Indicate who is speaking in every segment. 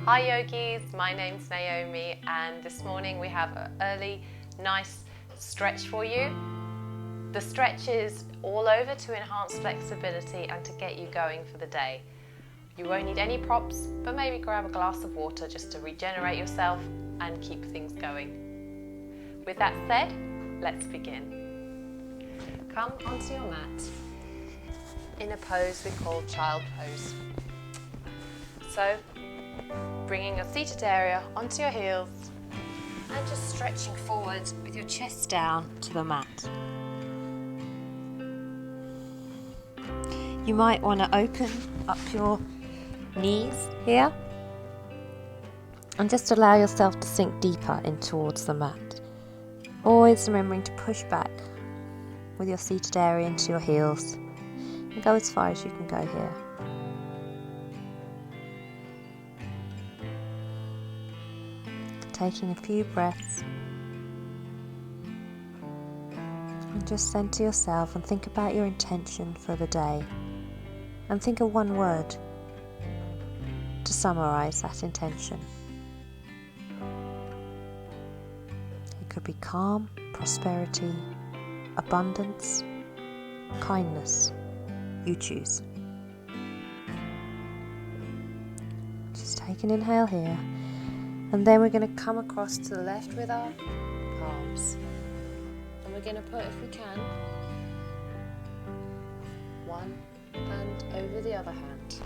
Speaker 1: Hi Yogis, my name's Naomi and this morning we have an early, nice stretch for you. The stretch is all over to enhance flexibility and to get you going for the day. You won't need any props, but maybe grab a glass of water just to regenerate yourself and keep things going. With that said, let's begin. Come onto your mat in a pose we call child pose. So, bringing your seated area onto your heels and just stretching forward with your chest down to the mat. You might want to open up your knees here and just allow yourself to sink deeper in towards the mat. Always remembering to push back with your seated area into your heels and go as far as you can go here. Taking a few breaths and just center yourself and think about your intention for the day and think of one word to summarize that intention. It could be calm, prosperity, abundance, kindness. You choose. Just take an inhale here. And then we're going to come across to the left with our palms. And we're going to put, if we can, one hand over the other hand.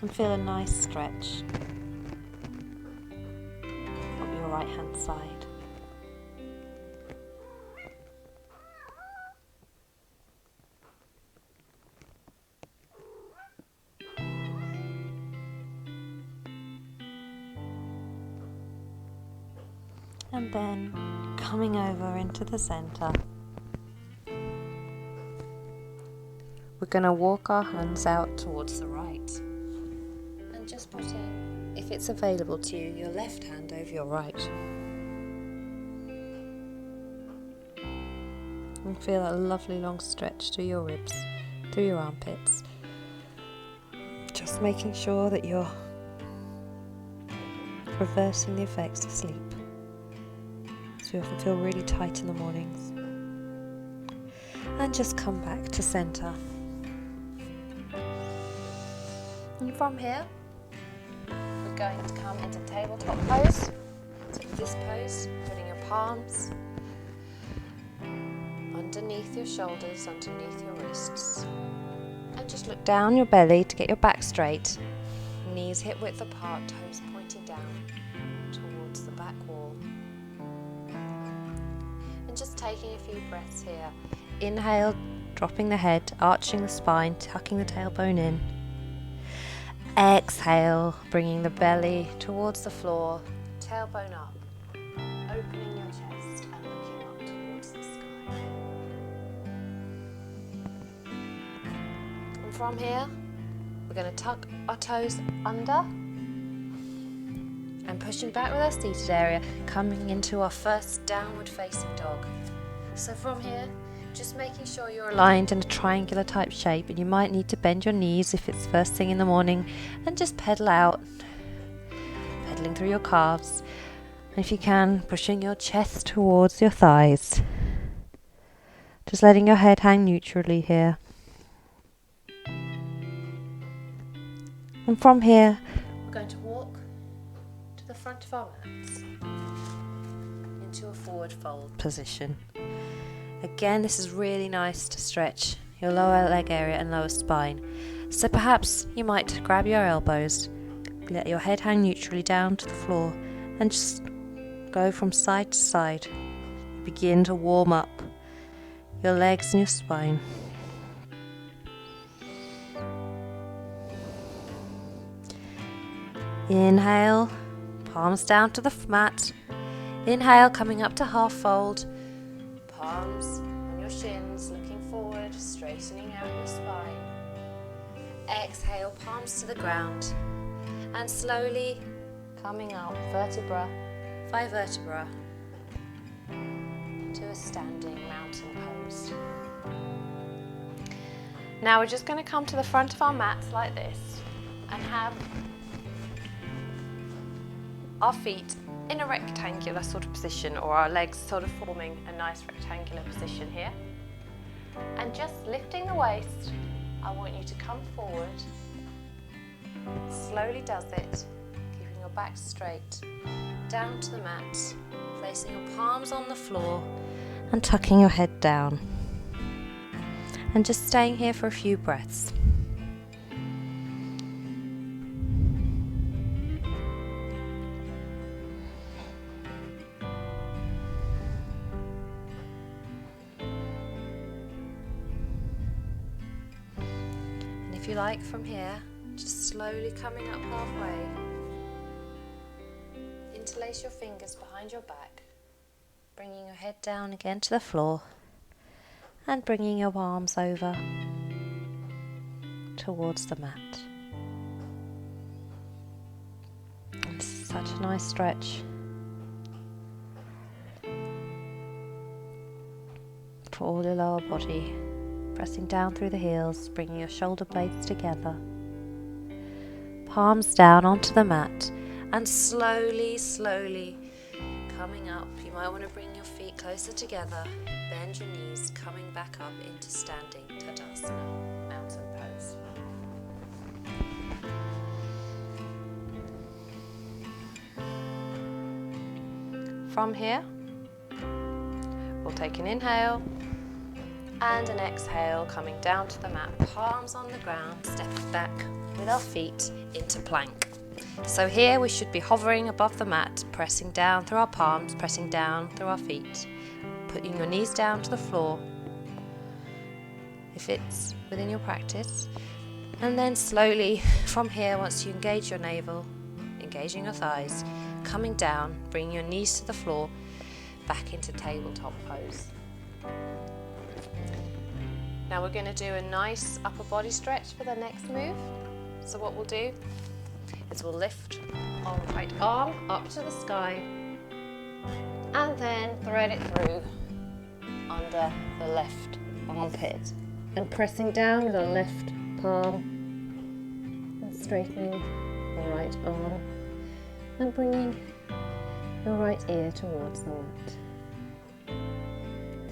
Speaker 1: And feel a nice stretch of your right hand side. And then coming over into the center, we're going to walk our hands out towards the right and just put in, if it's available to you, your left hand over your right. And feel a lovely long stretch through your ribs, through your armpits. Just making sure that you're reversing the effects of sleep. We often feel really tight in the mornings. And just come back to center. And from here, we're going to come into tabletop pose. So with this pose, putting your palms underneath your shoulders, underneath your wrists. And just look down your belly to get your back straight. Knees hip width apart, toes pointing down towards the back wall. And just taking a few breaths here. Inhale, dropping the head, arching the spine, tucking the tailbone in. Exhale, bringing the belly towards the floor, tailbone up, opening your chest and looking up towards the sky. And from here, we're going to tuck our toes under and pushing back with our seated area, coming into our first downward facing dog. So from here, just making sure you're aligned in a triangular type shape, and you might need to bend your knees if it's first thing in the morning, and just pedal out, pedaling through your calves. And if you can, pushing your chest towards your thighs. Just letting your head hang neutrally here. And from here, we're going to walk to the front of our mats into a forward fold position. Again, this is really nice to stretch your lower leg area and lower spine. So perhaps you might grab your elbows, let your head hang neutrally down to the floor and just go from side to side. Begin to warm up your legs and your spine. Inhale, palms down to the mat. Inhale, coming up to half fold. Palms on your shins, looking forward, straightening out your spine. Exhale, palms to the ground. And slowly coming up vertebra by vertebra to a standing mountain pose. Now we're just going to come to the front of our mats like this and have our feet in a rectangular sort of position, or our legs sort of forming a nice rectangular position here. And just lifting the waist, I want you to come forward. Slowly does it, keeping your back straight, down to the mat, placing your palms on the floor and tucking your head down. And just staying here for a few breaths. And if you like, from here, just slowly coming up halfway. Interlace your fingers behind your back, bringing your head down again to the floor. And bringing your arms over towards the mat. And this is such a nice stretch for all your lower body. Pressing down through the heels, bringing your shoulder blades together. Palms down onto the mat and slowly, slowly coming up. You might want to bring your feet closer together. Bend your knees, coming back up into standing Tadasana, mountain pose. From here, we'll take an inhale and an exhale, coming down to the mat, palms on the ground, stepping back with our feet into plank. So here we should be hovering above the mat, pressing down through our palms, pressing down through our feet. Putting your knees down to the floor if it's within your practice, and then slowly from here, once you engage your navel, engaging your thighs, coming down, bringing your knees to the floor, back into tabletop pose. Now we're going to do a nice upper body stretch for the next move. So what we'll do is we'll lift our right arm up to the sky and then thread it through under the left armpit, and pressing down with our left palm and straightening the right arm and bringing your right ear towards the mat.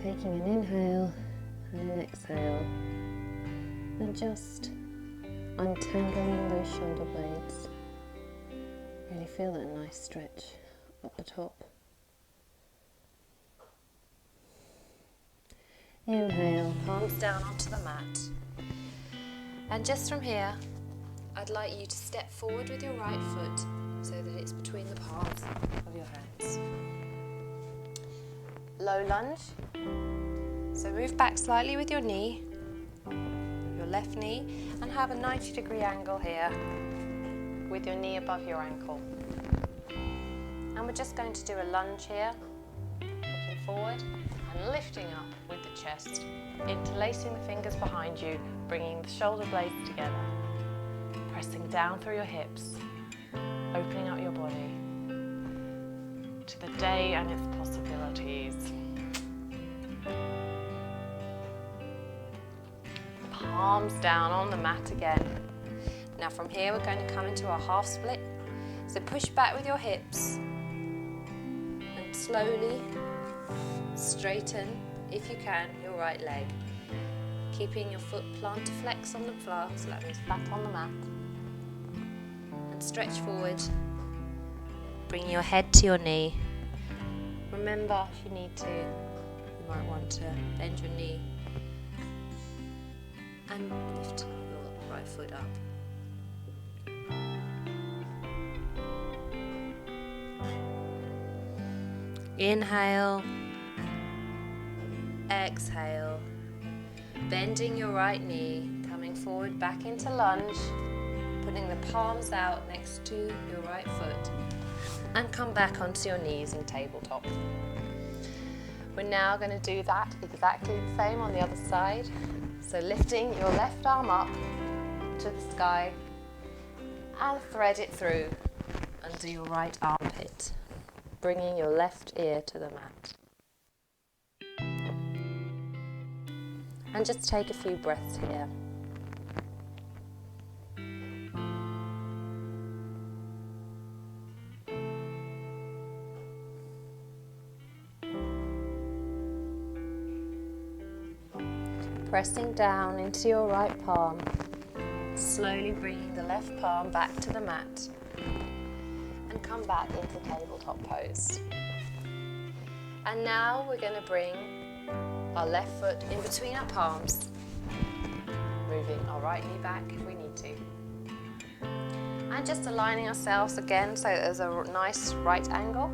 Speaker 1: Taking an inhale and an exhale and just untangling those shoulder blades. Really feel that nice stretch up the top. Inhale, palms down onto the mat. And just from here, I'd like you to step forward with your right foot so that it's between the palms of your hands. Low lunge. So move back slightly with your knee, your left knee, and have a 90-degree angle here with your knee above your ankle. And we're just going to do a lunge here, looking forward and lifting up with the chest, interlacing the fingers behind you, bringing the shoulder blades together, pressing down through your hips, opening up your body to the day and its possibilities. Palms down on the mat again. Now from here we're going to come into our half split. So push back with your hips and slowly straighten, if you can, your right leg. Keeping your foot plantar flex on the floor, so that means flat on the mat. And stretch forward, bring your head to your knee. Remember, if you need to, you might want to bend your knee and lift your right foot up. Inhale, exhale, bending your right knee, coming forward back into lunge, putting the palms out next to your right foot, and come back onto your knees in tabletop. We're now going to do that exactly the same on the other side. So lifting your left arm up to the sky and thread it through under your right armpit, bringing your left ear to the mat. And just take a few breaths here. Pressing down into your right palm, slowly bringing the left palm back to the mat and come back into tabletop pose. And now we're going to bring our left foot in between our palms, moving our right knee back if we need to. And just aligning ourselves again so there's a nice right angle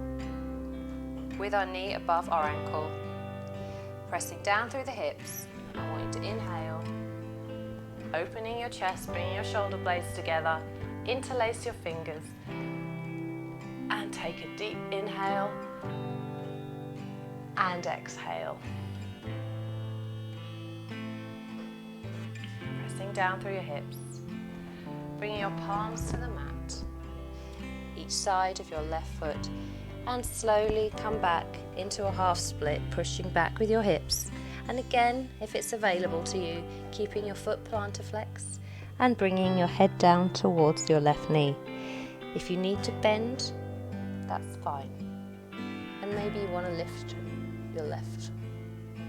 Speaker 1: with our knee above our ankle. Pressing down through the hips. I want you to inhale, opening your chest, bringing your shoulder blades together, interlace your fingers, and take a deep inhale and exhale. Pressing down through your hips, bringing your palms to the mat, each side of your left foot, and slowly come back into a half split, pushing back with your hips. And again, if it's available to you, keeping your foot plantar flex and bringing your head down towards your left knee. If you need to bend, that's fine. And maybe you want to lift your left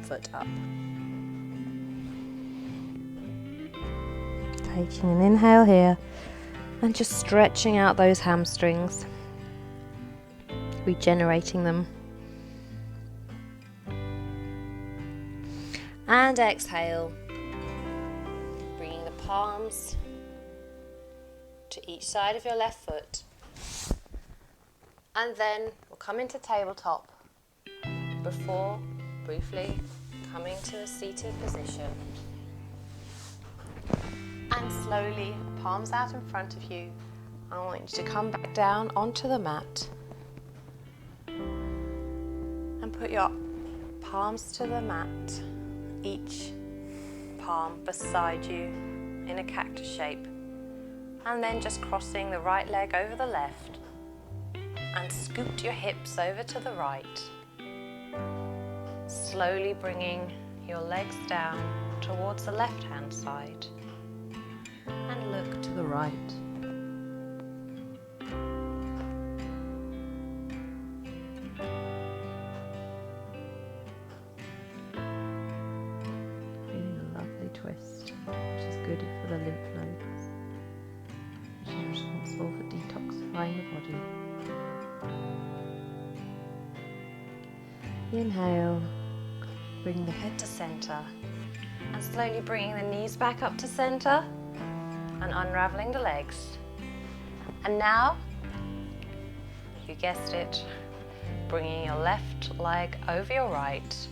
Speaker 1: foot up. Taking an inhale here and just stretching out those hamstrings, regenerating them. And exhale, bringing the palms to each side of your left foot. And then we'll come into tabletop before briefly coming to a seated position. And slowly, palms out in front of you, I want you to come back down onto the mat and put your palms to the mat, each palm beside you in a cactus shape, and then just crossing the right leg over the left and scoot your hips over to the right, slowly bringing your legs down towards the left hand side and look to the right. Twist, which is good for the lymph nodes, which is responsible for detoxifying the body. Inhale, bring the head to center and slowly bringing the knees back up to center and unraveling the legs. And now, you guessed it, bringing your left leg over your right,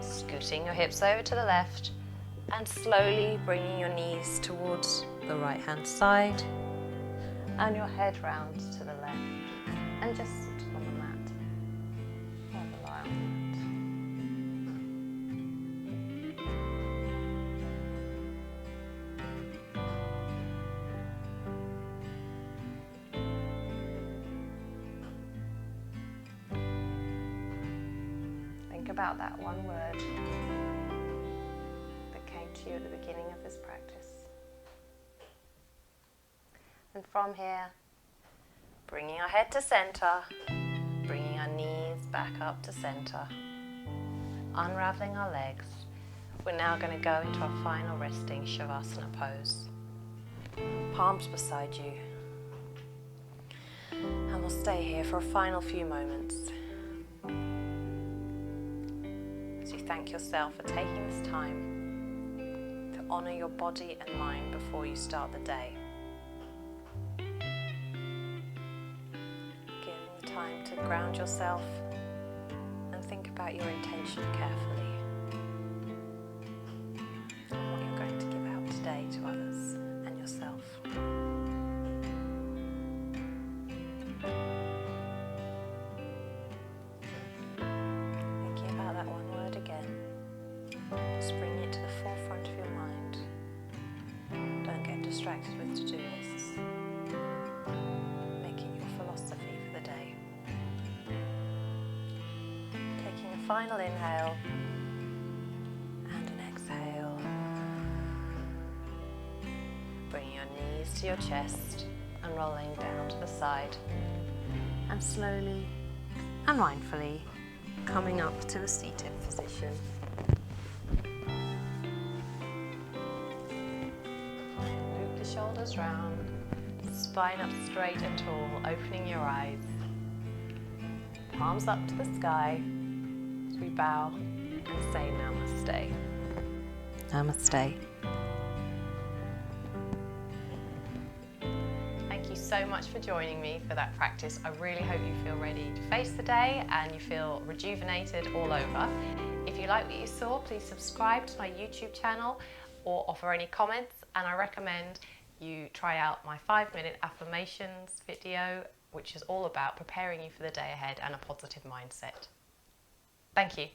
Speaker 1: scooting your hips over to the left and slowly bringing your knees towards the right hand side and your head round to the left, and just sit on the mat or lie on the mat. Think about that one word that came to you at the beginning of this practice. And from here, bringing our head to center, bringing our knees back up to center, unraveling our legs, we're now going to go into our final resting Shavasana pose. Palms beside you. And we'll stay here for a final few moments. Thank yourself for taking this time to honor your body and mind before you start the day. Giving the time to ground yourself and think about your intention carefully and what you're going to give out today to others and yourself. Just bring it to the forefront of your mind. Don't get distracted with to-do lists. Make it your philosophy for the day. Taking a final inhale and an exhale. Bringing your knees to your chest and rolling down to the side. And slowly and mindfully coming up to a seated position. shoulders round, spine up straight and tall, opening your eyes. Palms up to the sky as we bow and say namaste. Namaste. Thank you so much for joining me for that practice. I really hope you feel ready to face the day and you feel rejuvenated all over. If you like what you saw, please subscribe to my YouTube channel or offer any comments, and I recommend you try out my 5-minute affirmations video, which is all about preparing you for the day ahead and a positive mindset. Thank you.